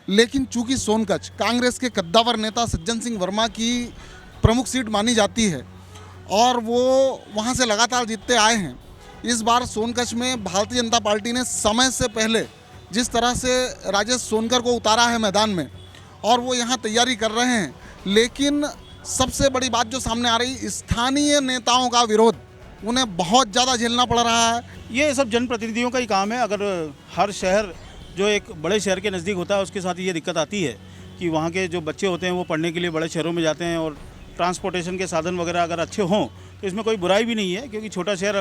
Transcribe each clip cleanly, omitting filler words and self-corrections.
लेकिन चूंकि सोनकच्छ कांग्रेस के कद्दावर नेता सज्जन सिंह वर्मा की प्रमुख सीट मानी जाती है और वो वहाँ से लगातार जीतते आए हैं, इस बार सोनकच्छ में भारतीय जनता पार्टी ने समय से पहले जिस तरह से राजेश सोनकर को उतारा है मैदान में और वो यहाँ तैयारी कर रहे हैं, लेकिन सबसे बड़ी बात जो सामने आ रही, स्थानीय नेताओं का विरोध उन्हें बहुत ज़्यादा झेलना पड़ रहा है। ये सब जनप्रतिनिधियों का ही काम है। अगर हर शहर जो एक बड़े शहर के नज़दीक होता है उसके साथ ये दिक्कत आती है कि वहाँ के जो बच्चे होते हैं वो पढ़ने के लिए बड़े शहरों में जाते हैं और ट्रांसपोर्टेशन के साधन वगैरह अगर अच्छे हों तो इसमें कोई बुराई भी नहीं है, क्योंकि छोटा शहर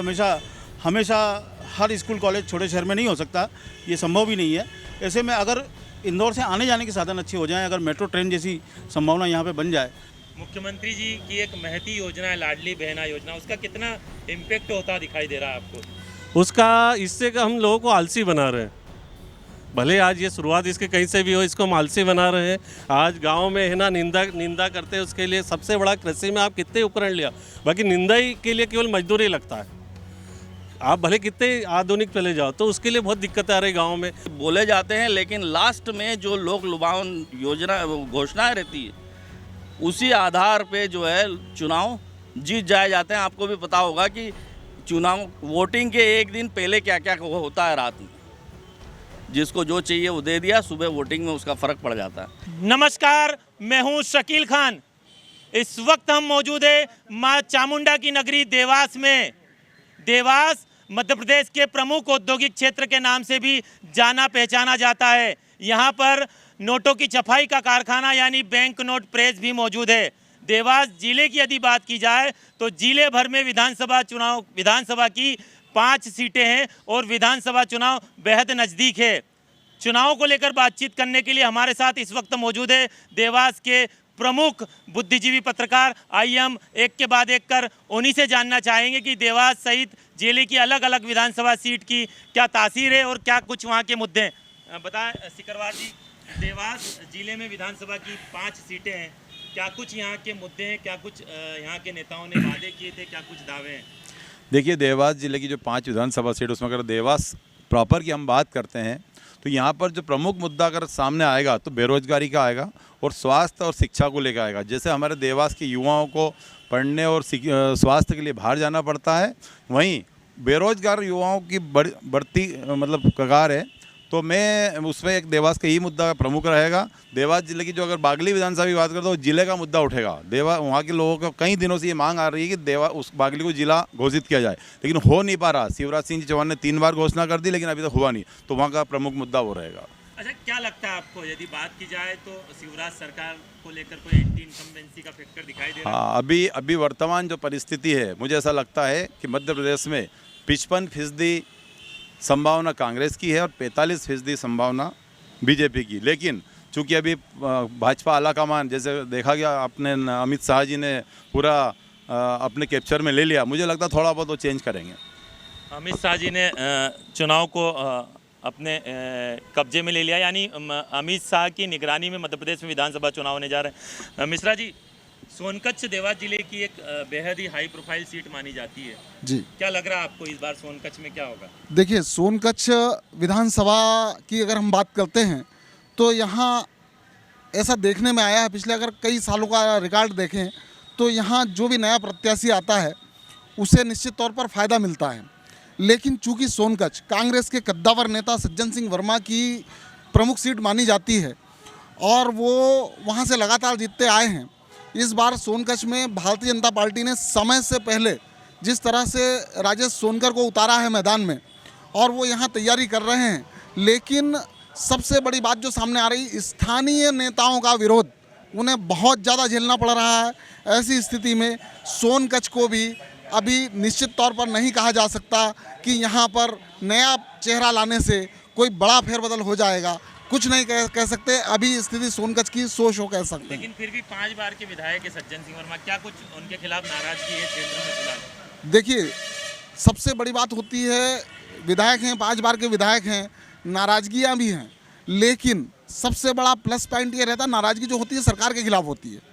हमेशा हर स्कूल कॉलेज छोटे शहर में नहीं हो सकता, ये संभव भी नहीं है। ऐसे में अगर इंदौर से आने जाने के साधन अच्छे हो जाएं, अगर मेट्रो ट्रेन जैसी संभावना यहाँ पे बन जाए। मुख्यमंत्री जी की एक महती योजना है लाडली बहना योजना, उसका कितना इम्पैक्ट होता दिखाई दे रहा है आपको? उसका इससे का हम लोगों को आलसी बना रहे हैं। भले आज ये शुरुआत इसके कहीं से भी हो, इसको हम आलसी बना रहे हैं। आज गांव में है ना निंदा करते हैं, उसके लिए सबसे बड़ा कृषि में आप कितने उपकरण लिया, बाकी निंदा ही के लिए केवल मजदूरी लगता है। आप भले कितने आधुनिक चले जाओ तो उसके लिए बहुत दिक्कत आ रही गाँव में। बोले जाते हैं लेकिन लास्ट में जो लोक लुभावन योजना घोषणाएं रहती है उसी आधार पे जो है चुनाव जीत जाए जाते हैं। आपको भी पता होगा कि चुनाव वोटिंग के एक दिन पहले क्या क्या होता है, रात में जिसको जो चाहिए वो दे दिया, सुबह वोटिंग में उसका फ़र्क पड़ जाता है। नमस्कार, मैं हूं शकील खान। इस वक्त हम मौजूद है मां चामुंडा की नगरी देवास में। देवास मध्य प्रदेश के प्रमुख औद्योगिक क्षेत्र के नाम से भी जाना पहचाना जाता है। यहाँ पर नोटों की छपाई का कारखाना यानी बैंक नोट प्रेस भी मौजूद है। देवास जिले की यदि बात की जाए तो जिले भर में विधानसभा की 5 सीटें हैं और विधानसभा चुनाव बेहद नज़दीक है। चुनाव को लेकर बातचीत करने के लिए हमारे साथ इस वक्त मौजूद है देवास के प्रमुख बुद्धिजीवी पत्रकार। आइए हम एक के बाद एक कर उन्हीं से जानना चाहेंगे कि देवास सहित जिले की अलग अलग विधानसभा सीट की क्या तासीर है और क्या कुछ वहाँ के मुद्दे हैं। बताएं सिकरवार जी, देवास जिले में विधानसभा की 5 सीटें हैं, क्या कुछ यहाँ के मुद्दे हैं, क्या कुछ यहाँ के नेताओं ने वादे किए थे, क्या कुछ दावे हैं? देखिए, देवास जिले की जो 5 विधानसभा सीट, उसमें अगर देवास प्रॉपर की हम बात करते हैं तो यहाँ पर जो प्रमुख मुद्दा अगर सामने आएगा तो बेरोजगारी का आएगा और स्वास्थ्य और शिक्षा को लेकर आएगा। जैसे हमारे देवास के युवाओं को पढ़ने और स्वास्थ्य के लिए बाहर जाना पड़ता है, वहीं बेरोजगार युवाओं की बढ़ती मतलब कगार है, तो मैं उसमें एक देवास का यही मुद्दा प्रमुख रहेगा। देवास जिले की जो अगर बागली विधानसभा की बात करें तो जिले का मुद्दा उठेगा। वहाँ के लोगों को कई दिनों से ये मांग आ रही है कि उस बागली को जिला घोषित किया जाए, लेकिन हो नहीं पा रहा। शिवराज सिंह चौहान ने 3 बार घोषणा कर दी लेकिन अभी तक हुआ नहीं, तो वहाँ का प्रमुख मुद्दा वो रहेगा। अच्छा, क्या लगता है आपको, यदि बात की जाए तो शिवराज सरकार को लेकर कोई एंटी इनकम्बेंसी का फैक्टर दिखाई दे रहा है? हाँ, अभी वर्तमान जो परिस्थिति है, मुझे ऐसा लगता है कि मध्य प्रदेश में 55% संभावना कांग्रेस की है और 45% संभावना बीजेपी की। लेकिन चूंकि अभी भाजपा आलाकमान, जैसे देखा गया अपने अमित शाह जी ने पूरा अपने कैप्चर में ले लिया, मुझे लगता है थोड़ा बहुत वो चेंज करेंगे। अमित शाह जी ने चुनाव को अपने कब्जे में ले लिया, यानी अमित शाह की निगरानी में मध्य प्रदेश में विधानसभा चुनाव होने जा रहे हैं। मिश्रा जी, सोनकच्छ देवास जिले की एक बेहद ही हाई प्रोफाइल सीट मानी जाती है जी, क्या लग रहा है आपको इस बार सोनकच्छ में क्या होगा? देखिए, सोनकच्छ विधानसभा की अगर हम बात करते हैं तो यहाँ ऐसा देखने में आया है, पिछले अगर कई सालों का रिकॉर्ड देखें तो यहाँ जो भी नया प्रत्याशी आता है उसे निश्चित तौर पर फ़ायदा मिलता है। लेकिन चूंकि सोनकच्छ कांग्रेस के कद्दावर नेता सज्जन सिंह वर्मा की प्रमुख सीट मानी जाती है और वो वहाँ से लगातार जीतते आए हैं, इस बार सोनकच्छ में भारतीय जनता पार्टी ने समय से पहले जिस तरह से राजेश सोनकर को उतारा है मैदान में और वो यहाँ तैयारी कर रहे हैं, लेकिन सबसे बड़ी बात जो सामने आ रही, स्थानीय नेताओं का विरोध उन्हें बहुत ज़्यादा झेलना पड़ रहा है। ऐसी स्थिति में सोनकच्छ को भी अभी निश्चित तौर पर नहीं कहा जा सकता कि यहाँ पर नया चेहरा लाने से कोई बड़ा फेरबदल हो जाएगा, कुछ नहीं कह सकते। अभी स्थिति सोनकच्छ की शो कह सकते हैं। लेकिन फिर भी 5 बार के विधायक है सज्जन सिंह वर्मा, क्या कुछ उनके खिलाफ नाराजगी है क्षेत्र में फिलहाल? देखिए, सबसे बड़ी बात होती है, विधायक हैं, 5 बार के विधायक हैं, नाराजगियां भी हैं, लेकिन सबसे बड़ा प्लस पॉइंट ये रहता है, नाराजगी जो होती है सरकार के खिलाफ होती है।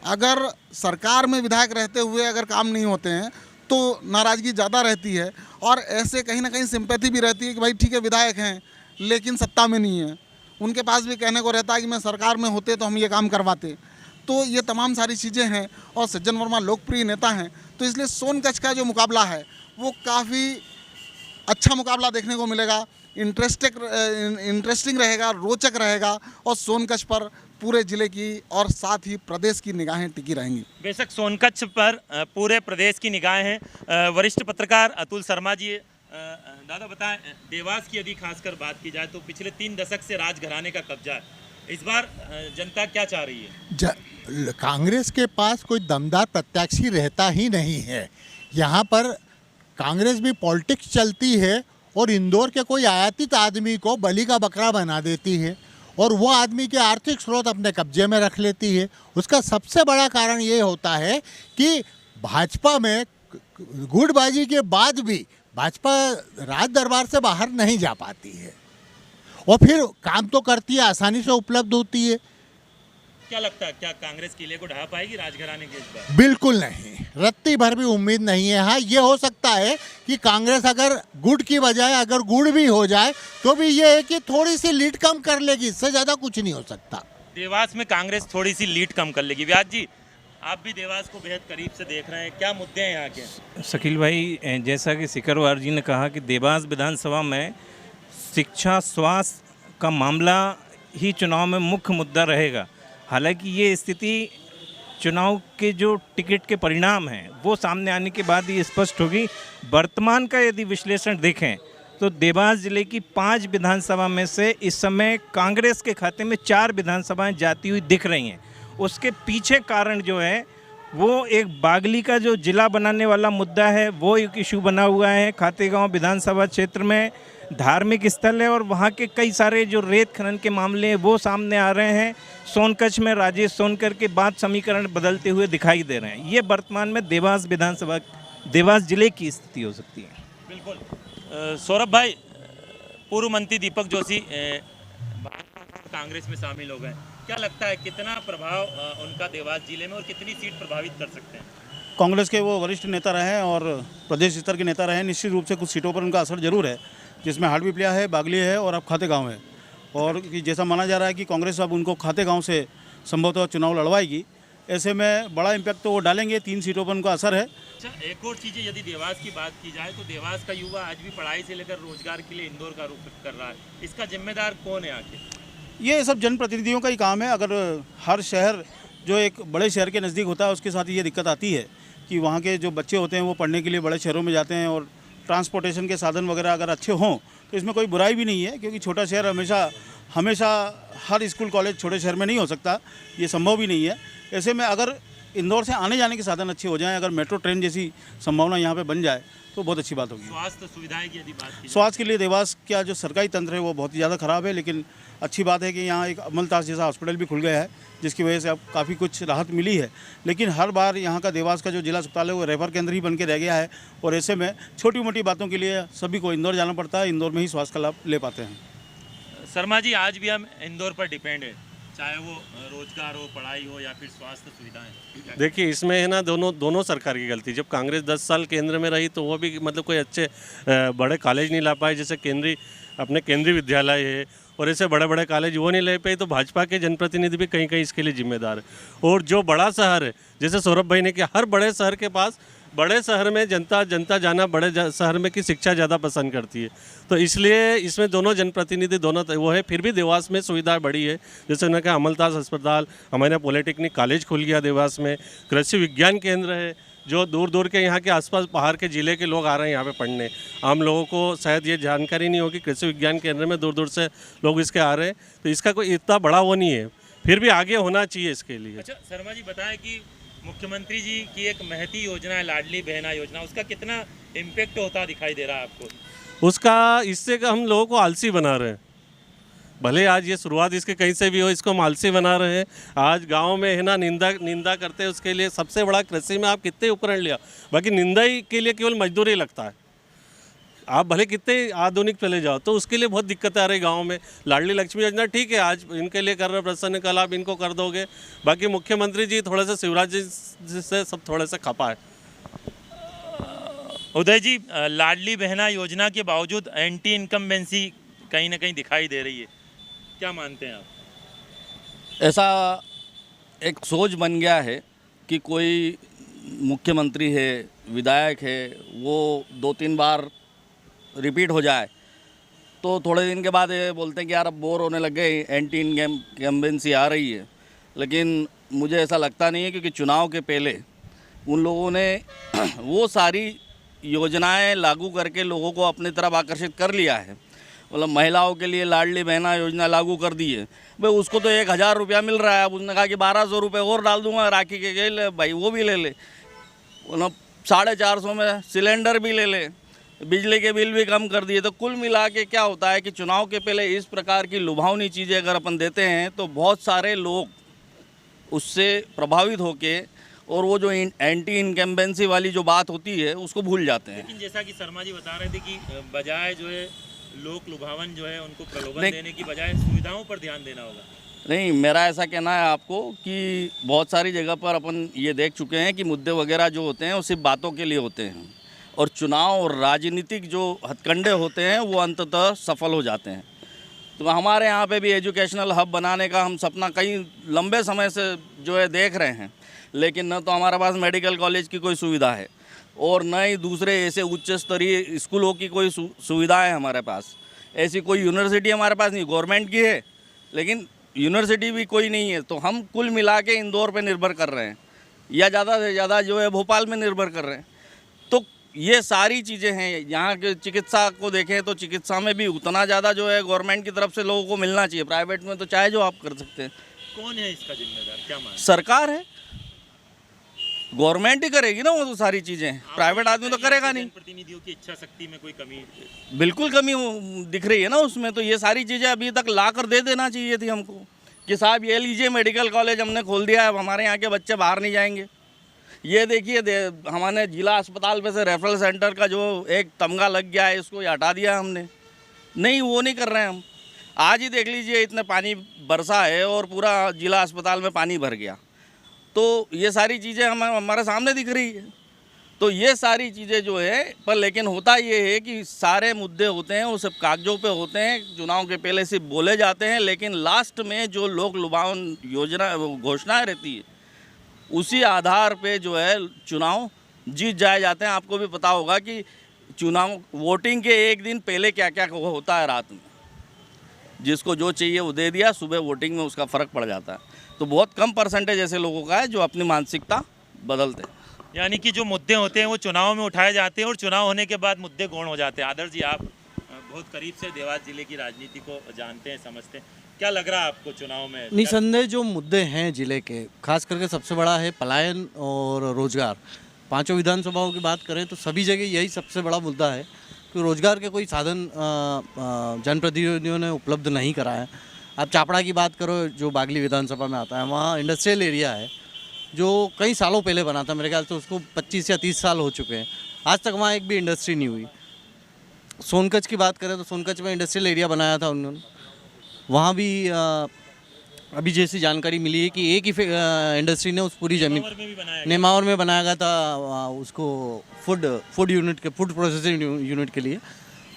अगर सरकार में विधायक रहते हुए अगर काम नहीं होते हैं तो नाराजगी ज़्यादा रहती है और ऐसे कहीं ना कहीं सिंपैथी भी रहती है कि भाई ठीक है विधायक हैं लेकिन सत्ता में नहीं है, उनके पास भी कहने को रहता है कि मैं सरकार में होते तो हम ये काम करवाते। तो ये तमाम सारी चीज़ें हैं और सज्जन वर्मा लोकप्रिय नेता हैं, तो इसलिए सोनकच्छ का जो मुकाबला है वो काफ़ी अच्छा मुकाबला देखने को मिलेगा। इंटरेस्टिंग रहेगा, रोचक रहेगा और सोनकच्छ पर पूरे ज़िले की और साथ ही प्रदेश की निगाहें टिकी रहेंगी। बेशक सोनकच्छ पर पूरे प्रदेश की निगाहें हैं। वरिष्ठ पत्रकार अतुल शर्मा जी, दादा बताएं, देवास की यदि खासकर बात की जाए तो पिछले 3 दशक से राजघराने का कब्जा है। इस बार जनता क्या चाह रही है? कांग्रेस के पास कोई दमदार प्रत्याशी रहता ही नहीं है। यहाँ पर कांग्रेस भी पॉलिटिक्स चलती है और इंदौर के कोई आयातित आदमी को बलि का बकरा बना देती है और वो आदमी के आर्थिक स्रोत अपने कब्जे में रख लेती है। उसका सबसे बड़ा कारण ये होता है कि भाजपा में गुटबाजी के बाद भी भाजपा राज दरबार से बाहर नहीं जा पाती है और फिर काम तो करती है, आसानी से उपलब्ध होती है। क्या लगता है, क्या कांग्रेस किले को ढहा पाएगी राजघराने के इस बार? बिल्कुल नहीं, रत्ती भर भी उम्मीद नहीं है। हाँ, ये हो सकता है कि कांग्रेस अगर गुड़ की बजाय अगर गुड़ भी हो जाए तो भी ये है कि थोड़ी सी लीड कम कर लेगी, इससे ज़्यादा कुछ नहीं हो सकता। देवास में कांग्रेस थोड़ी सी लीड कम कर लेगी। व्यास जी, आप भी देवास को बेहद करीब से देख रहे हैं, क्या मुद्दे हैं यहाँ के? शकील भाई, जैसा कि सिकरवार जी ने कहा कि देवास विधानसभा में शिक्षा स्वास्थ्य का मामला ही चुनाव में मुख्य मुद्दा रहेगा। हालांकि ये स्थिति चुनाव के जो टिकट के परिणाम हैं वो सामने आने के बाद ही स्पष्ट होगी। वर्तमान का यदि विश्लेषण देखें तो देवास जिले की 5 विधानसभा में से इस समय कांग्रेस के खाते में 4 विधानसभाएं जाती हुई दिख रही हैं। उसके पीछे कारण जो है वो एक बागली का जो जिला बनाने वाला मुद्दा है वो एक इशू बना हुआ है। खातेगांव विधानसभा क्षेत्र में धार्मिक स्थल है और वहाँ के कई सारे जो रेत खनन के मामले हैं वो सामने आ रहे हैं। सोनकच्छ में राजेश सोनकर के बाद समीकरण बदलते हुए दिखाई दे रहे हैं। ये वर्तमान में देवास विधानसभा, देवास जिले की स्थिति हो सकती है। बिल्कुल। सौरभ भाई, पूर्व मंत्री दीपक जोशी कांग्रेस में शामिल हो गए, क्या लगता है कितना प्रभाव उनका देवास जिले में और कितनी सीट प्रभावित कर सकते हैं? कांग्रेस के वो वरिष्ठ नेता रहे हैं और प्रदेश स्तर के नेता रहे हैं। निश्चित रूप से कुछ सीटों पर उनका असर जरूर है, जिसमें हाटपिपलिया है, बागली है और अब खातेगांव है। और जैसा माना जा रहा है कि कांग्रेस अब उनको खातेगांव से संभवतः चुनाव लड़वाएगी, ऐसे में बड़ा इम्पैक्ट तो वो डालेंगे। 3 सीटों पर उनका असर है। अच्छा, एक और चीज़, यदि देवास की बात की जाए तो देवास का युवा आज भी पढ़ाई से लेकर रोजगार के लिए इंदौर का रुख कर रहा है। इसका जिम्मेदार कौन है आखिर? ये सब जनप्रतिनिधियों का ही काम है। अगर हर शहर जो एक बड़े शहर के नज़दीक होता है उसके साथ ये दिक्कत आती है कि वहाँ के जो बच्चे होते हैं वो पढ़ने के लिए बड़े शहरों में जाते हैं और ट्रांसपोर्टेशन के साधन वगैरह अगर अच्छे हों तो इसमें कोई बुराई भी नहीं है, क्योंकि छोटा शहर हमेशा हर स्कूल कॉलेज छोटे शहर में नहीं हो सकता, ये संभव भी नहीं है। ऐसे में अगर इंदौर से आने जाने के साधन अच्छे हो जाएं, अगर मेट्रो ट्रेन जैसी संभावना यहाँ पे बन जाए तो बहुत अच्छी बात होगी। स्वास्थ्य सुविधाएं की यदि बात की जाए, स्वास्थ्य के लिए देवास का जो सरकारी तंत्र है वो बहुत ही ज़्यादा ख़राब है, लेकिन अच्छी बात है कि यहाँ एक अमलताज जैसा हॉस्पिटल भी खुल गया है, जिसकी वजह से अब काफ़ी कुछ राहत मिली है। लेकिन हर बार यहाँ का देवास का जो जिला अस्पताल है वो रेफर केंद्र ही बन के रह गया है और ऐसे में छोटी मोटी बातों के लिए सभी को इंदौर जाना पड़ता है, इंदौर में ही स्वास्थ्य का लाभ ले पाते हैं। शर्मा जी, आज भी हम इंदौर पर डिपेंड है, चाहे वो रोजगार हो, पढ़ाई हो या फिर स्वास्थ्य सुविधाएं। देखिए, इसमें है ना दोनों सरकार की गलती। जब कांग्रेस 10 साल केंद्र में रही तो वो भी मतलब कोई अच्छे बड़े कॉलेज नहीं ला पाए, जैसे केंद्रीय विद्यालय है और ऐसे बड़े बड़े कॉलेज वो नहीं ले पाए। तो भाजपा के जनप्रतिनिधि भी कहीं कहीं इसके लिए जिम्मेदार है। और जो बड़ा शहर है, जैसे सौरभ भाई ने किया, हर बड़े शहर के पास, बड़े शहर में जनता जाना बड़े शहर में की शिक्षा ज़्यादा पसंद करती है। तो इसलिए इसमें दोनों जनप्रतिनिधि दोनों वो है। फिर भी देवास में सुविधा बढ़ी है, जैसे उन्होंने कहा अमलताज अस्पताल, हमारे पॉलिटेक्निक कॉलेज खुल गया देवास में, कृषि विज्ञान केंद्र है, जो दूर दूर के यहाँ के आसपास बाहर के ज़िले के लोग आ रहे हैं यहाँ पे पढ़ने। आम लोगों को शायद ये जानकारी नहीं होगी, कृषि विज्ञान केंद्र में दूर दूर से लोग इसके आ रहे हैं। तो इसका कोई इतना बड़ा वो नहीं है, फिर भी आगे होना चाहिए इसके लिए। अच्छा, शर्मा जी बताएं कि मुख्यमंत्री जी की एक महती योजना है, लाडली बहना योजना, उसका कितना इम्पेक्ट होता दिखाई दे रहा है आपको? उसका इससे का हम लोगों को आलसी बना रहे हैं। भले आज ये शुरुआत इसके कहीं से भी हो, इसको हम आलसी बना रहे हैं। आज गांव में है ना निंदा करते हैं, उसके लिए सबसे बड़ा कृषि में आप कितने उपकरण लिया, बाकी निंदा ही के लिए केवल मजदूरी लगता है। आप भले कितने आधुनिक चले जाओ तो उसके लिए बहुत दिक्कतें आ रही गांव में। लाडली लक्ष्मी योजना ठीक है, आज इनके लिए कर रहे प्रसन्न, कल आप इनको कर दोगे। बाकी मुख्यमंत्री जी थोड़े से शिवराज जी से सब थोड़े से खपा है। उदय जी, लाडली बहना योजना के बावजूद एंटी इनकम्बेंसी कहीं ना कहीं दिखाई दे रही है, क्या मानते हैं आप? ऐसा एक सोच बन गया है कि कोई मुख्यमंत्री है, विधायक है, वो 2-3 बार रिपीट हो जाए तो थोड़े दिन के बाद ये बोलते हैं कि यार अब बोर होने लग गए, एंटी इनकम्बेंसी आ रही है। लेकिन मुझे ऐसा लगता नहीं है, क्योंकि चुनाव के पहले उन लोगों ने वो सारी योजनाएं लागू करके लोगों को अपनी तरफ आकर्षित कर लिया है। मतलब महिलाओं के लिए लाडली बहना योजना लागू कर दी है भाई, उसको तो 1000 रुपया मिल रहा है। अब उसने कहा कि 1200 रुपये और डाल दूंगा राखी के ले भाई, वो भी ले ले। मतलब 450 में सिलेंडर भी ले ले, बिजली के बिल भी कम कर दिए। तो कुल मिला के क्या होता है कि चुनाव के पहले इस प्रकार की लुभावनी चीज़ें अगर अपन देते हैं तो बहुत सारे लोग उससे प्रभावित होके और वो जो एंटी इनकम्बेंसी वाली जो बात होती है उसको भूल जाते हैं। लेकिन जैसा कि शर्मा जी बता रहे थे कि बजाय जो है लोक लुभावन जो है उनको प्रलोभन नहीं। देने की बजाय सुविधाओं पर ध्यान देना होगा। नहीं, मेरा ऐसा कहना है आपको कि बहुत सारी जगह पर अपन ये देख चुके हैं कि मुद्दे वगैरह जो होते हैं वो सिर्फ बातों के लिए होते हैं, और चुनाव और राजनीतिक जो हथकंडे होते हैं वो अंततः सफल हो जाते हैं। तो हमारे यहाँ पे भी एजुकेशनल हब बनाने का हम सपना कई लंबे समय से जो है देख रहे हैं, लेकिन न तो हमारे पास मेडिकल कॉलेज की कोई सुविधा है और न ही दूसरे ऐसे उच्च स्तरीय स्कूलों की कोई सुविधा है हमारे पास। ऐसी कोई यूनिवर्सिटी हमारे पास नहीं, गवर्नमेंट की है लेकिन यूनिवर्सिटी भी कोई नहीं है। तो हम कुल मिला के इंदौर पे निर्भर कर रहे हैं या ज़्यादा से ज़्यादा जो है भोपाल में निर्भर कर रहे हैं। तो ये सारी चीज़ें हैं। यहाँ के चिकित्सा को देखें तो चिकित्सा में भी उतना ज़्यादा जो है गवर्नमेंट की तरफ से लोगों को मिलना चाहिए। प्राइवेट में तो चाहे जो आप कर सकते हैं। कौन है इसका जिम्मेदार, क्या मानते हैं? सरकार है, गवर्नमेंट ही करेगी ना वो तो सारी चीज़ें, प्राइवेट आदमी तो करेगा नहीं। प्रतिनिधियों की इच्छा शक्ति में कोई कमी? बिल्कुल कमी दिख रही है ना उसमें। तो ये सारी चीज़ें अभी तक ला कर दे देना चाहिए थी हमको कि साहब ये लीजिए मेडिकल कॉलेज हमने खोल दिया है, अब हमारे यहाँ के बच्चे बाहर नहीं जाएंगे। ये देखिए हमारे जिला अस्पताल पे से रेफरल सेंटर का जो एक तमगा लग गया है इसको हटा दिया हमने। नहीं, वो नहीं कर रहे हैं हम। आज ही देख लीजिए इतने पानी बरसा है और पूरा जिला अस्पताल में पानी भर गया। तो ये सारी चीज़ें हमारे सामने दिख रही है। तो ये सारी चीज़ें जो है पर लेकिन होता ये है कि सारे मुद्दे होते हैं वो सब कागजों पे होते हैं, चुनाव के पहले सिर्फ बोले जाते हैं, लेकिन लास्ट में जो लोक लुभावन योजना घोषणाएं रहती है उसी आधार पे जो है चुनाव जीत जाए जाते हैं। आपको भी पता होगा कि चुनाव वोटिंग के एक दिन पहले क्या क्या होता है, रात में जिसको जो चाहिए वो दे दिया, सुबह वोटिंग में उसका फ़र्क पड़ जाता है। तो बहुत कम परसेंटेज ऐसे लोगों का है जो अपनी मानसिकता बदलते हैं। यानी कि जो मुद्दे होते हैं वो चुनाव में उठाए जाते हैं और चुनाव होने के बाद मुद्दे गौण हो जाते हैं। आदर्श जी, आप बहुत करीब से देवास जिले की राजनीति को जानते हैं, समझते हैं, क्या लग रहा है आपको चुनाव में? निसंदेह जो मुद्दे हैं जिले के, खास करके सबसे बड़ा है पलायन और रोजगार। पांचों विधानसभाओं की बात करें तो सभी जगह यही सबसे बड़ा मुद्दा है कि रोजगार के कोई साधन जनप्रतिनिधियों ने उपलब्ध नहीं करा है। आप चापड़ा की बात करो जो बागली विधानसभा में आता है, वहाँ इंडस्ट्रियल एरिया है जो कई सालों पहले बना था, मेरे ख्याल से उसको 25 या 30 साल हो चुके हैं, आज तक वहाँ एक भी इंडस्ट्री नहीं हुई। सोनकच्छ की बात करें तो सोनकच्छ में इंडस्ट्रियल एरिया बनाया था उन्होंने, वहाँ भी अभी जैसी जानकारी मिली है कि एक ही इंडस्ट्री ने उस पूरी जमीन नेमावर में बनाया गया था उसको फूड यूनिट के फूड प्रोसेसिंग यूनिट के लिए,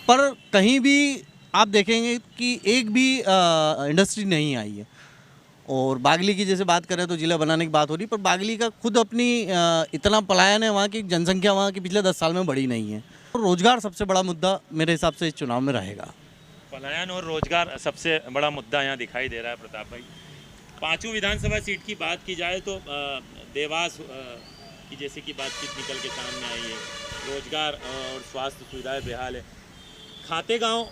पर कहीं भी आप देखेंगे कि एक भी इंडस्ट्री नहीं आई है। और बागली की जैसे बात करें तो जिला बनाने की बात हो रही, पर बागली का खुद अपनी इतना पलायन है, वहाँ की जनसंख्या वहाँ की पिछले 10 साल में बढ़ी नहीं है। और रोजगार सबसे बड़ा मुद्दा मेरे हिसाब से इस चुनाव में रहेगा। पलायन और रोजगार सबसे बड़ा मुद्दा यहाँ दिखाई दे रहा है। प्रताप भाई, पांचों विधानसभा सीट की बात की जाए तो देवास की जैसे कि बातचीत निकल के सामने आई है, रोजगार और स्वास्थ्य सुविधाएं बेहाल है। खातेगांव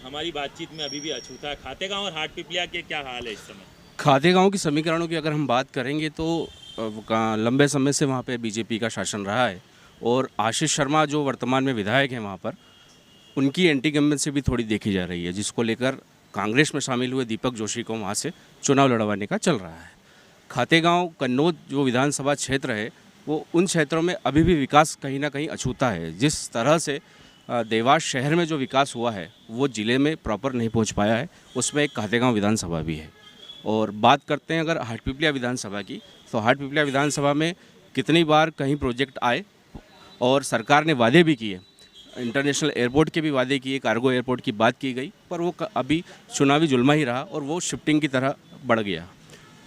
हमारी बातचीत में अभी भी अछूता है। खातेगांव और हाटपिपलिया के क्या हाल है इस समय? खातेगांव की समीकरणों की अगर हम बात करेंगे तो लंबे समय से वहाँ पे बीजेपी का शासन रहा है और आशीष शर्मा जो वर्तमान में विधायक हैं वहाँ पर, उनकी एंटी इनकम्बेंसी भी थोड़ी देखी जा रही है, जिसको लेकर कांग्रेस में शामिल हुए दीपक जोशी को वहाँ से चुनाव लड़वाने का चल रहा है। खातेगांव कन्नौज जो विधानसभा क्षेत्र है वो उन क्षेत्रों में अभी भी विकास कहीं ना कहीं अछूता है। जिस तरह से देवास शहर में जो विकास हुआ है वो ज़िले में प्रॉपर नहीं पहुँच पाया है, उसमें एक खातेगांव विधानसभा भी है। और बात करते हैं अगर हाटपिपलिया विधानसभा की, तो हाटपिपलिया विधानसभा में कितनी बार कहीं प्रोजेक्ट आए और सरकार ने वादे भी किए, इंटरनेशनल एयरपोर्ट के भी वादे किए, कार्गो एयरपोर्ट की बात की गई, पर वो अभी चुनावी जुल्मा ही रहा और वो शिफ्टिंग की तरह बढ़ गया।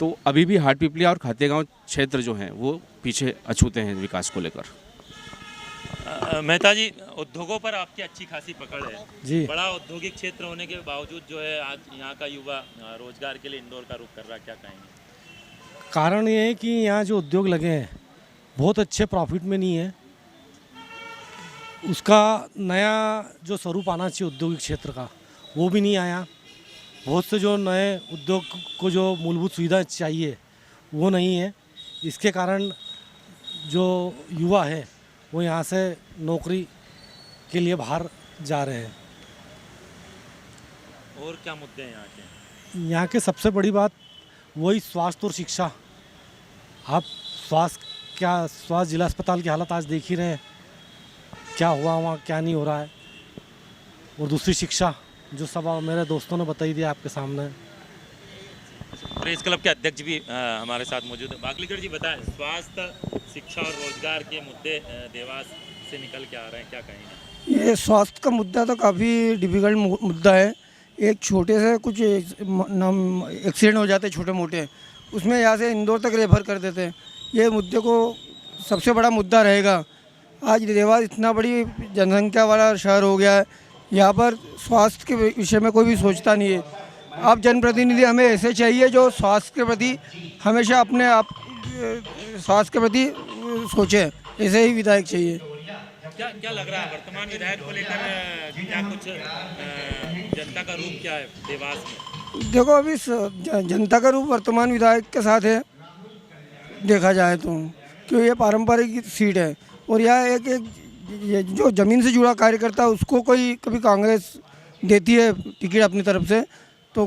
तो अभी भी हाटपिपलिया और खातेगांव क्षेत्र जो हैं वो पीछे अछूते हैं विकास को लेकर। मेहता जी, उद्योगों पर आपकी अच्छी खासी पकड़ है जी। बड़ा औद्योगिक क्षेत्र होने के बावजूद जो है आज यहाँ का युवा रोजगार के लिए इंदौर का रुख कर रहा है, क्या कहेंगे? कारण ये है कि यहाँ जो उद्योग लगे हैं बहुत अच्छे प्रॉफिट में नहीं है, उसका नया जो स्वरूप आना चाहिए औद्योगिक क्षेत्र का वो भी नहीं आया। बहुत से जो नए उद्योग को जो मूलभूत सुविधा चाहिए वो नहीं है। इसके कारण जो युवा है वो यहाँ से नौकरी के लिए बाहर जा रहे हैं। और क्या मुद्दे हैं यहाँ के? यहाँ के सबसे बड़ी बात वही स्वास्थ्य और शिक्षा। आप स्वास्थ्य जिला अस्पताल की हालत आज देख ही रहे हैं, क्या हुआ वहाँ क्या नहीं हो रहा है। और दूसरी शिक्षा जो सब मेरे दोस्तों ने बताई दिया आपके सामने। प्रेस क्लब के अध्यक्ष भी हमारे साथ मौजूद है। बागलीकर जी बताएं, स्वास्थ्य, शिक्षा और रोजगार के मुद्दे देवास से निकल के आ रहे हैं, क्या कहेंगे? ये स्वास्थ्य का मुद्दा तो काफ़ी डिफ़िकल्ट मुद्दा है। एक छोटे से कुछ एक्सीडेंट हो जाते छोटे मोटे, उसमें यहाँ से इंदौर तक रेफर कर देते हैं। ये मुद्दे को सबसे बड़ा मुद्दा रहेगा। आज देवास इतना बड़ी जनसंख्या वाला शहर हो गया है, यहाँ पर स्वास्थ्य के विषय में कोई भी सोचता नहीं है। आप जनप्रतिनिधि हमें ऐसे चाहिए जो स्वास्थ्य के प्रति हमेशा अपने आप स्वास्थ्य के प्रति सोचे, ऐसे ही विधायक चाहिए। क्या लग रहा है वर्तमान विधायक को लेकर, क्या कुछ जनता का रूप क्या है देवास में? देखो अभी जनता का रूप वर्तमान विधायक के साथ है देखा जाए तो, क्योंकि ये पारंपरिक सीट है और यहाँ एक जो ज़मीन से जुड़ा कार्यकर्ता है उसको कोई कभी कांग्रेस देती है टिकट अपनी तरफ से तो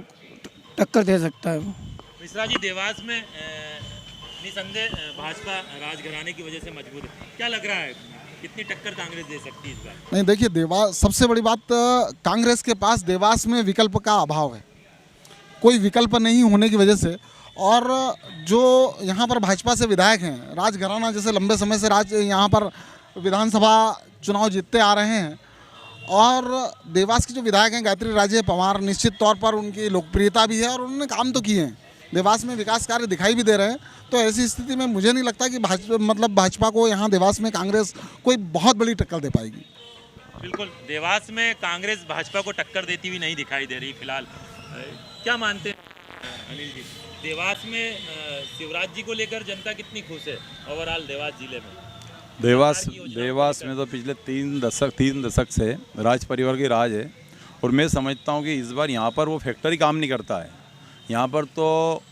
टक्कर दे सकता है। मिश्रा जी, देवास में निसंदेह भाजपा राजघराने की वजह से मजबूत है, क्या लग रहा है कितनी टक्कर कांग्रेस दे सकती है इस बार? नहीं, देखिए देवास सबसे बड़ी बात, कांग्रेस के पास देवास में विकल्प का अभाव है। कोई विकल्प नहीं होने की वजह से, और जो यहाँ पर भाजपा से विधायक हैं, राजघराना जैसे लंबे समय से यहाँ पर विधानसभा चुनाव जीतते आ रहे हैं, और देवास के जो विधायक हैं गायत्री राजे पवार, निश्चित तौर पर उनकी लोकप्रियता भी है और उन्होंने काम तो किए हैं, देवास में विकास कार्य दिखाई भी दे रहे हैं। तो ऐसी स्थिति में मुझे नहीं लगता कि भाजपा को यहाँ देवास में कांग्रेस कोई बहुत बड़ी टक्कर दे पाएगी। बिल्कुल, देवास में कांग्रेस भाजपा को टक्कर देती हुई नहीं दिखाई दे रही फिलहाल। क्या मानते हैं अनिल जी, देवास में शिवराज जी को लेकर जनता कितनी खुश है ओवरऑल देवास जिले में? देवास में तो पिछले तीन दशक से राज परिवार की राज है, और मैं समझता हूँ कि इस बार यहाँ पर वो फैक्टर ही काम नहीं करता है। यहाँ पर तो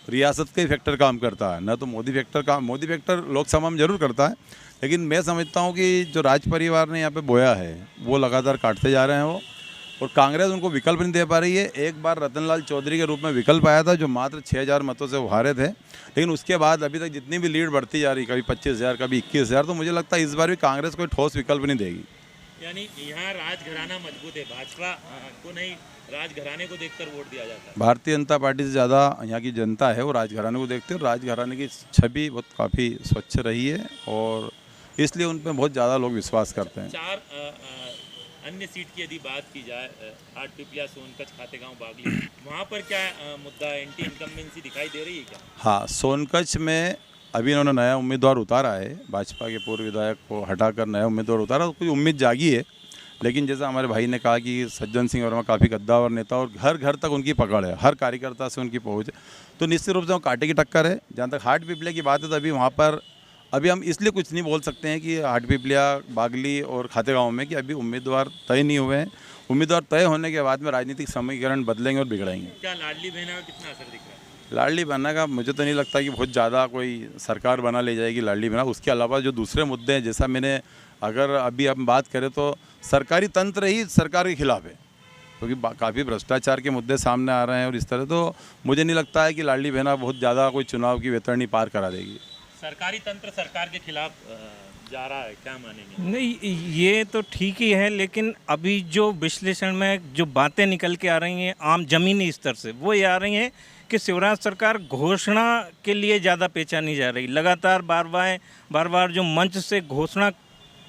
रियासत का ही फैक्टर काम करता है, न तो मोदी फैक्टर लोकसभा में जरूर करता है, लेकिन मैं समझता हूँ कि जो राज परिवार ने यहाँ पे बोया है वो लगातार काटते जा रहे हैं वो, और कांग्रेस उनको विकल्प नहीं दे पा रही है। एक बार रतनलाल चौधरी के रूप में विकल्प आया था जो मात्र 6,000 मतों से वो हारे थे, लेकिन उसके बाद अभी तक जितनी भी लीड बढ़ती जा रही, कभी 25,000 कभी 21,000, तो मुझे लगता है इस बार भी कांग्रेस कोई ठोस विकल्प नहीं देगी। यानी यहाँ राजघराना मजबूत है, भाजपा को नहीं राजघराने को देखकर वोट दिया जाता है। भारतीय जनता पार्टी से ज़्यादा यहाँ की जनता है वो राजघराने को देखते हैं, और राजघराने की छवि बहुत काफ़ी स्वच्छ रही है और इसलिए उन पर बहुत ज़्यादा लोग विश्वास करते हैं। 4 अन्य सीट की यदि बात की जाए, हाटपिपलिया, सोनकच्छ, खातेगांव, बागली, वहाँ पर क्या मुद्दा एंटी इनकम्बेंसी दिखाई दे रही है क्या? हाँ, सोनकच्छ में अभी इन्होंने नया उम्मीदवार उतारा है, भाजपा के पूर्व विधायक को हटाकर नया उम्मीदवार उतारा, तो कुछ उम्मीद जागी है। लेकिन जैसा हमारे भाई ने कहा कि सज्जन सिंह वर्मा काफ़ी कद्दावर नेता और घर घर तक उनकी पकड़ है, हर कार्यकर्ता से उनकी पहुँच है, तो निश्चित रूप से वो कांटे की टक्कर है। जहाँ तक हाटपिपलिया की बात है तो अभी वहाँ पर अभी हम इसलिए कुछ नहीं बोल सकते हैं कि हाटपिपलिया, बागली और खातेगांव में कि अभी उम्मीदवार तय नहीं हुए हैं। उम्मीदवार तय होने के बाद में राजनीतिक समीकरण बदलेंगे और बिगड़ेंगे। क्या लाडली बहना का कितना असर दिख रहा है? लाडली बहना का मुझे तो नहीं लगता कि बहुत ज़्यादा कोई सरकार बना ले जाएगी लाडली बहना। उसके अलावा जो दूसरे मुद्दे हैं, जैसा मैंने अगर अभी हम बात करें तो सरकारी तंत्र ही सरकार के खिलाफ है, क्योंकि काफ़ी भ्रष्टाचार के मुद्दे सामने आ रहे हैं और इस तरह, तो मुझे नहीं लगता है कि लाडली बहना बहुत ज़्यादा कोई चुनाव की वेतरणी पार करा देगी। सरकारी तंत्र सरकार के खिलाफ जा रहा है, क्या मानेंगे? नहीं, ये तो ठीक ही है, लेकिन अभी जो विश्लेषण में जो बातें निकल के आ रही हैं आम ज़मीनी स्तर से, वो ये आ रही हैं कि शिवराज सरकार घोषणा के लिए ज़्यादा पेचा नहीं जा रही। लगातार बार बार जो मंच से घोषणा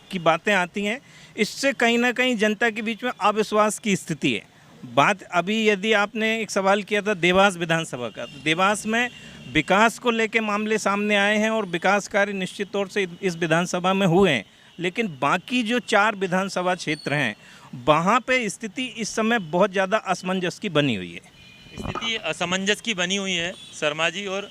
की बातें आती हैं, इससे कहीं ना कहीं जनता के बीच में अविश्वास की स्थिति है। बात अभी यदि आपने एक सवाल किया था देवास विधानसभा का, तो देवास में विकास को लेके मामले सामने आए हैं और विकास कार्य निश्चित तौर से इस विधानसभा में हुए हैं, लेकिन बाकी जो 4 विधानसभा क्षेत्र हैं वहाँ पे स्थिति इस समय बहुत ज़्यादा असमंजस की बनी हुई है। स्थिति असमंजस की बनी हुई है शर्मा जी, और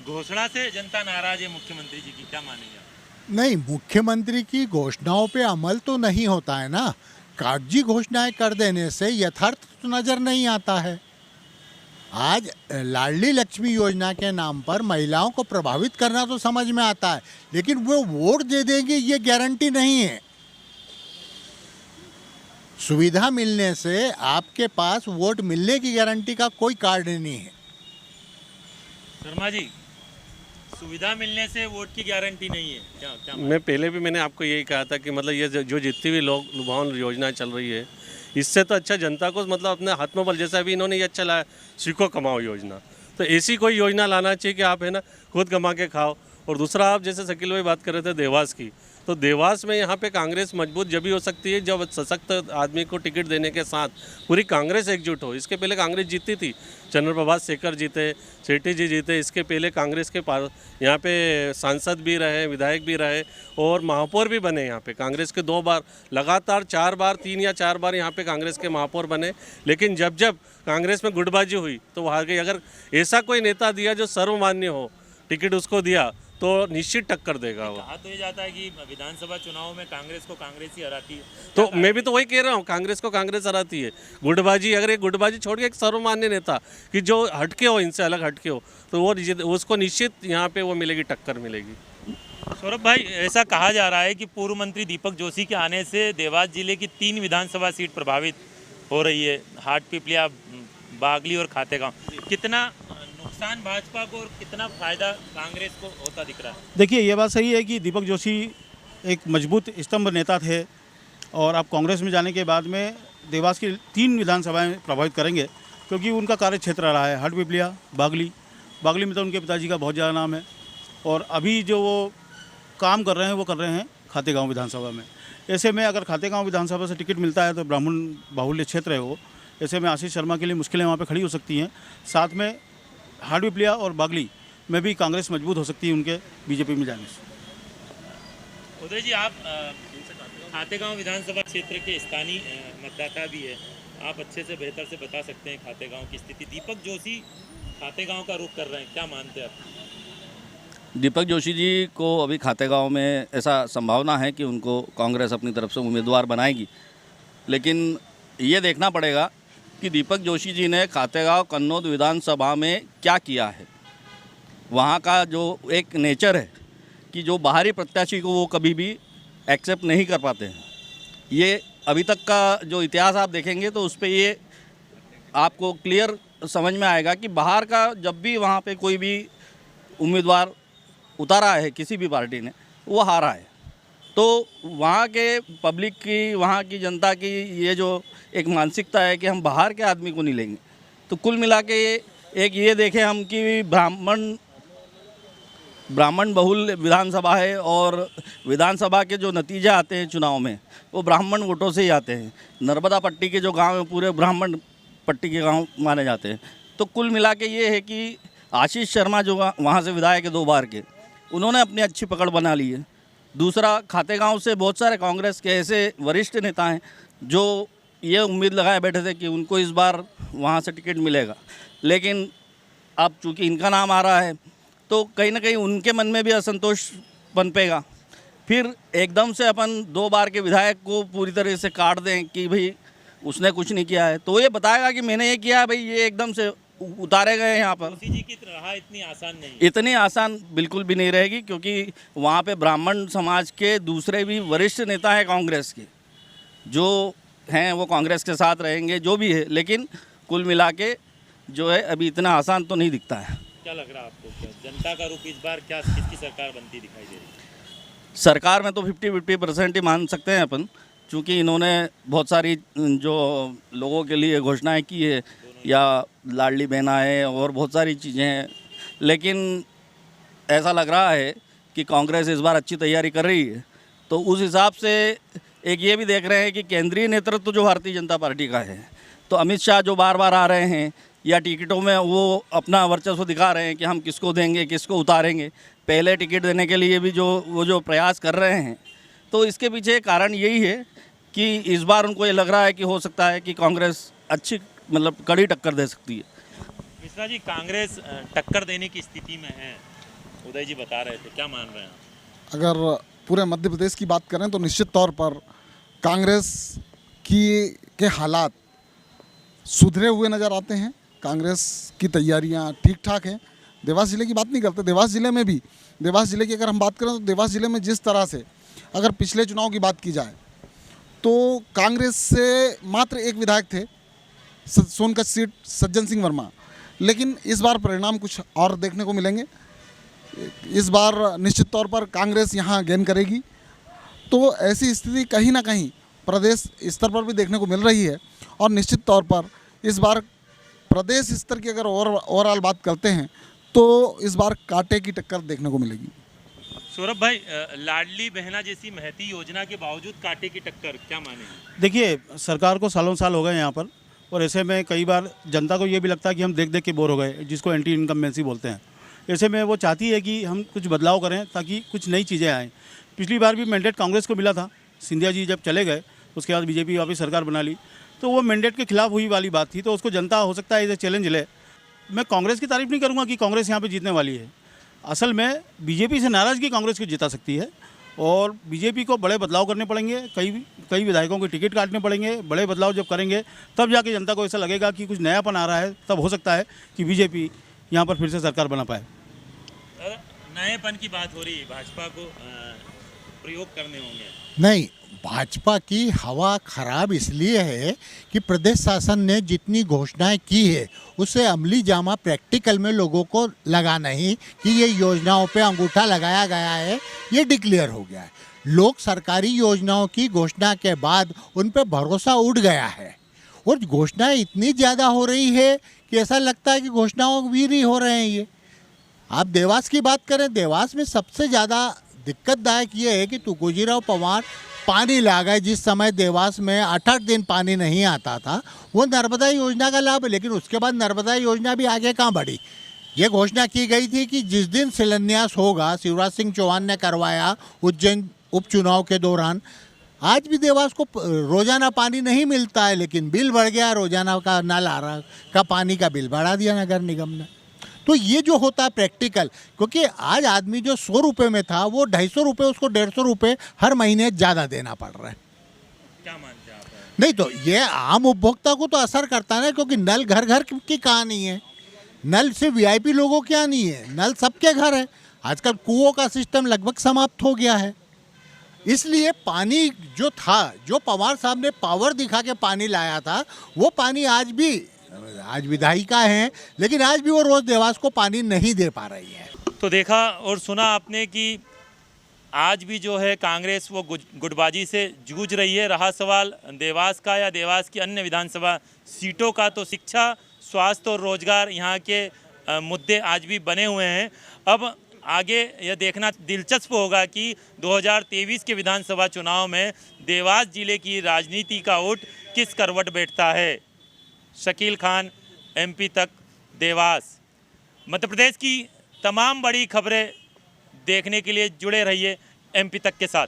घोषणा से जनता नाराज है मुख्यमंत्री जी की, क्या मानेंगे आप? नहीं, मुख्यमंत्री की घोषणाओं पे अमल तो नहीं होता है ना। कागजी घोषणाएं कर देने से यथार्थ तो नजर नहीं आता है। आज लाडली लक्ष्मी योजना के नाम पर महिलाओं को प्रभावित करना तो समझ में आता है, लेकिन वो वोट दे देंगे ये गारंटी नहीं है। सुविधा मिलने से आपके पास वोट मिलने की गारंटी का कोई कार्ड नहीं है। शर्मा जी, सुविधा मिलने से वोट की गारंटी नहीं है, क्या मैं पहले भी मैंने आपको यही कहा था कि मतलब ये जो जितनी भी लोग लुभावन योजनाएं चल रही है, इससे तो अच्छा जनता को मतलब अपने हाथ में बल, जैसा अभी इन्होंने ये अच्छा लाया सीखो कमाओ योजना, तो ऐसी कोई योजना लाना चाहिए कि आप है ना खुद कमा के खाओ। और दूसरा, आप जैसे शकील भाई बात कर रहे थे देवास की, तो देवास में यहाँ पे कांग्रेस मजबूत जब भी हो सकती है जब सशक्त आदमी को टिकट देने के साथ पूरी कांग्रेस एकजुट हो। इसके पहले कांग्रेस जीती थी, चंद्रप्रभाष शेखर जीते, सेठी जी जीते, इसके पहले कांग्रेस के पास यहाँ पे सांसद भी रहे, विधायक भी रहे और महापौर भी बने। यहाँ पे कांग्रेस के 2 बार लगातार 4 बार 3 या 4 बार यहाँ पे कांग्रेस के महापौर बने। लेकिन जब जब कांग्रेस में गुटबाजी हुई तो वहाँ के अगर ऐसा कोई नेता दिया जो सर्वमान्य हो, टिकट उसको दिया तो निश्चित टक्कर देगा वो। कहा तो ये जाता है कि विधानसभा चुनाव में कांग्रेस को कांग्रेस ही हराती है, तो मैं भी तो वही कह रहा हूँ, कांग्रेस को कांग्रेस हराती है। गुटबाजी, अगर ये गुटबाजी छोड़ के एक सर्वमान्य नेता कि जो हटके हो, इनसे अलग हटके हो, तो वो उसको निश्चित यहाँ पे वो मिलेगी, टक्कर मिलेगी। सौरभ भाई, ऐसा कहा जा रहा है कि पूर्व मंत्री दीपक जोशी के आने से देवास जिले की 3 विधानसभा सीट प्रभावित हो रही है, हाट पिपलिया, बागली और खातेगांव। कितना नुकसान भाजपा को और कितना फायदा कांग्रेस को होता दिख रहा है? देखिए, ये बात सही है कि दीपक जोशी एक मजबूत स्तंभ नेता थे और अब कांग्रेस में जाने के बाद में देवास की 3 विधानसभाएं प्रभावित करेंगे, क्योंकि उनका कार्य क्षेत्र रहा है हाट पिपलिया, बागली में तो उनके पिताजी का बहुत ज़्यादा नाम है और अभी जो वो काम कर रहे हैं वो कर रहे हैं खातेगांव विधानसभा में। ऐसे में अगर खातेगांव विधानसभा से टिकट मिलता है तो ब्राह्मण बाहुल्य क्षेत्र है वो, ऐसे में आशीष शर्मा के लिए मुश्किलें वहाँ पर खड़ी हो सकती हैं। साथ में हाट पिपलिया और बागली में भी कांग्रेस मजबूत हो सकती है उनके बीजेपी में जाने से। उदय जी, आप खातेगांव विधानसभा क्षेत्र के स्थानीय मतदाता भी है, आप अच्छे से बेहतर से बता सकते हैं खातेगांव की स्थिति। दीपक जोशी खातेगांव का रुख कर रहे हैं, क्या मानते हैं आप? दीपक जोशी जी को अभी खातेगांव में ऐसा संभावना है कि उनको कांग्रेस अपनी तरफ से उम्मीदवार बनाएगी, लेकिन ये देखना पड़ेगा कि दीपक जोशी जी ने खातेगांव कन्नौज विधानसभा में क्या किया है। वहाँ का जो एक नेचर है कि जो बाहरी प्रत्याशी को वो कभी भी एक्सेप्ट नहीं कर पाते हैं। ये अभी तक का जो इतिहास आप देखेंगे तो उस पर ये आपको क्लियर समझ में आएगा कि बाहर का जब भी वहाँ पे कोई भी उम्मीदवार उतारा है किसी भी पार्टी ने, वो हारा है। तो वहाँ के पब्लिक की, वहाँ की जनता की ये जो एक मानसिकता है कि हम बाहर के आदमी को नहीं लेंगे, तो कुल मिला के एक ये देखें हम कि ब्राह्मण बहुल विधानसभा है और विधानसभा के जो नतीजे आते हैं चुनाव में वो ब्राह्मण वोटों से ही आते हैं। नर्मदा पट्टी के जो गांव हैं पूरे ब्राह्मण पट्टी के गांव माने जाते हैं। तो कुल मिला के ये है कि आशीष शर्मा जो वहाँ से विधायक है 2 बार के, उन्होंने अपनी अच्छी पकड़ बना ली है। दूसरा, खातेगांव से बहुत सारे कांग्रेस के ऐसे वरिष्ठ नेता हैं जो ये उम्मीद लगाए बैठे थे कि उनको इस बार वहाँ से टिकट मिलेगा, लेकिन अब चूँकि इनका नाम आ रहा है तो कहीं ना कहीं उनके मन में भी असंतोष पनपेगा। फिर एकदम से अपन 2 बार के विधायक को पूरी तरह से काट दें कि भाई उसने कुछ नहीं किया है, तो ये बताएगा कि मैंने ये किया है, भाई ये एकदम से उतारे गए यहाँ पर। जोशी जी की राह इतनी आसान नहीं, इतनी आसान बिल्कुल भी नहीं रहेगी, क्योंकि वहाँ पे ब्राह्मण समाज के दूसरे भी वरिष्ठ नेता हैं कांग्रेस के, जो हैं वो कांग्रेस के साथ रहेंगे जो भी है, लेकिन कुल मिला के जो है अभी इतना आसान तो नहीं दिखता है। क्या लग रहा है आपको, जनता का रुख इस बार क्या किसकी सरकार बनती दिखाई दे रही है? सरकार में तो 50-50% ही मान सकते हैं अपन, चूँकि इन्होंने बहुत सारी जो लोगों के लिए घोषणाएँ की है, या लाडली बहना है और बहुत सारी चीज़ें हैं, लेकिन ऐसा लग रहा है कि कांग्रेस इस बार अच्छी तैयारी कर रही है, तो उस हिसाब से एक ये भी देख रहे हैं कि केंद्रीय नेतृत्व तो जो भारतीय जनता पार्टी का है, तो अमित शाह जो बार बार आ रहे हैं या टिकटों में वो अपना वर्चस्व दिखा रहे हैं कि हम किसको देंगे, किसको उतारेंगे, पहले टिकट देने के लिए भी जो प्रयास कर रहे हैं, तो इसके पीछे कारण यही है कि इस बार उनको ये लग रहा है कि हो सकता है कि कांग्रेस अच्छी मतलब कड़ी टक्कर दे सकती है। मिश्रा जी, कांग्रेस टक्कर देने की स्थिति में है, उदय जी बता रहे थे, क्या मान रहे हैं? अगर पूरे मध्य प्रदेश की बात करें तो निश्चित तौर पर कांग्रेस के हालात सुधरे हुए नज़र आते हैं। कांग्रेस की तैयारियां ठीक ठाक हैं। देवास ज़िले की बात नहीं करते, देवास ज़िले में भी, देवास ज़िले की अगर हम बात करें तो देवास ज़िले में जिस तरह से अगर पिछले चुनाव की बात की जाए तो कांग्रेस से मात्र एक विधायक थे, सोनकच्छ सीट सज्जन सिंह वर्मा, लेकिन इस बार परिणाम कुछ और देखने को मिलेंगे। इस बार निश्चित तौर पर कांग्रेस यहाँ गेन करेगी। तो ऐसी स्थिति कहीं ना कहीं प्रदेश स्तर पर भी देखने को मिल रही है और निश्चित तौर पर इस बार प्रदेश स्तर की अगर ओवरऑल बात करते हैं तो इस बार कांटे की टक्कर देखने को मिलेगी। सौरभ भाई, लाडली बहना जैसी महती योजना के बावजूद कांटे की टक्कर, क्या माने? देखिए, सरकार को सालों साल हो गए यहाँ पर, और ऐसे में कई बार जनता को ये भी लगता है कि हम देख देख के बोर हो गए, जिसको एंटी इनकम्बेंसी बोलते हैं। ऐसे में वो चाहती है कि हम कुछ बदलाव करें ताकि कुछ नई चीज़ें आएँ। पिछली बार भी मैंडेट कांग्रेस को मिला था, सिंधिया जी जब चले गए उसके बाद बीजेपी वापस सरकार बना ली, तो वो मैंडेट के खिलाफ हुई वाली बात थी, तो उसको जनता हो सकता है इसे चैलेंज ले। मैं कांग्रेस की तारीफ नहीं करूँगा कि कांग्रेस यहाँ पे जीतने वाली है। असल में बीजेपी से नाराज़गी कांग्रेस को जिता सकती है और बीजेपी को बड़े बदलाव करने पड़ेंगे, कई विधायकों के टिकट काटने पड़ेंगे। बड़े बदलाव जब करेंगे तब जाके जनता को ऐसा लगेगा कि कुछ नयापन आ रहा है, तब हो सकता है कि बीजेपी यहाँ पर फिर से सरकार बना पाए। नएपन की बात हो रही है, भाजपा को प्रयोग करने होंगे? नहीं, भाजपा की हवा खराब इसलिए है कि प्रदेश शासन ने जितनी घोषणाएं की है उससे अमली जामा प्रैक्टिकल में लोगों को लगा नहीं कि ये योजनाओं पे अंगूठा लगाया गया है, ये डिक्लेयर हो गया है। लोग सरकारी योजनाओं की घोषणा के बाद उन पे भरोसा उठ गया है और घोषणाएं इतनी ज़्यादा हो रही है कि ऐसा लगता है कि घोषणाओं वीर ही हो रहे हैं। ये आप देवास की बात करें, देवास में सबसे ज़्यादा दिक्कतदायक ये है कि तुकोजीराव पवार पानी ला गए। जिस समय देवास में 8-8 दिन पानी नहीं आता था, वो नर्मदा योजना का लाभ है, लेकिन उसके बाद नर्मदा योजना भी आगे कहाँ बढ़ी। ये घोषणा की गई थी कि जिस दिन शिलान्यास होगा, शिवराज सिंह चौहान ने करवाया उज्जैन उपचुनाव के दौरान। आज भी देवास को रोजाना पानी नहीं मिलता है, लेकिन बिल बढ़ गया, रोजाना का नल आ रहा का पानी का बिल बढ़ा दिया नगर निगम ने। तो ये जो होता है प्रैक्टिकल, क्योंकि आज आदमी जो 100 रुपये में था वो 250 रुपये, उसको 150 रुपये हर महीने ज़्यादा देना पड़ रहा है। क्या मानते हैं आप? नहीं तो ये आम उपभोक्ता को तो असर करता है ना, क्योंकि नल घर घर की कहानी है। नल से वीआईपी लोगों क्या नहीं है, नल सबके घर है। आजकल कुओं का सिस्टम लगभग समाप्त हो गया है। इसलिए पानी जो था, जो पवार साहब ने पावर दिखा के पानी लाया था, वो पानी आज विधायिका हैं, लेकिन आज भी वो रोज देवास को पानी नहीं दे पा रही है। तो देखा और सुना आपने कि आज भी जो है कांग्रेस वो गुटबाजी से जूझ रही है। रहा सवाल देवास का या देवास की अन्य विधानसभा सीटों का, तो शिक्षा, स्वास्थ्य और रोजगार यहाँ के मुद्दे आज भी बने हुए हैं। अब आगे यह देखना दिलचस्प होगा कि 2023 के विधानसभा चुनाव में देवास जिले की राजनीति का ओट किस करवट बैठता है। शकील खान, MP तक, देवास। मध्य प्रदेश की तमाम बड़ी खबरें देखने के लिए जुड़े रहिए MP तक के साथ।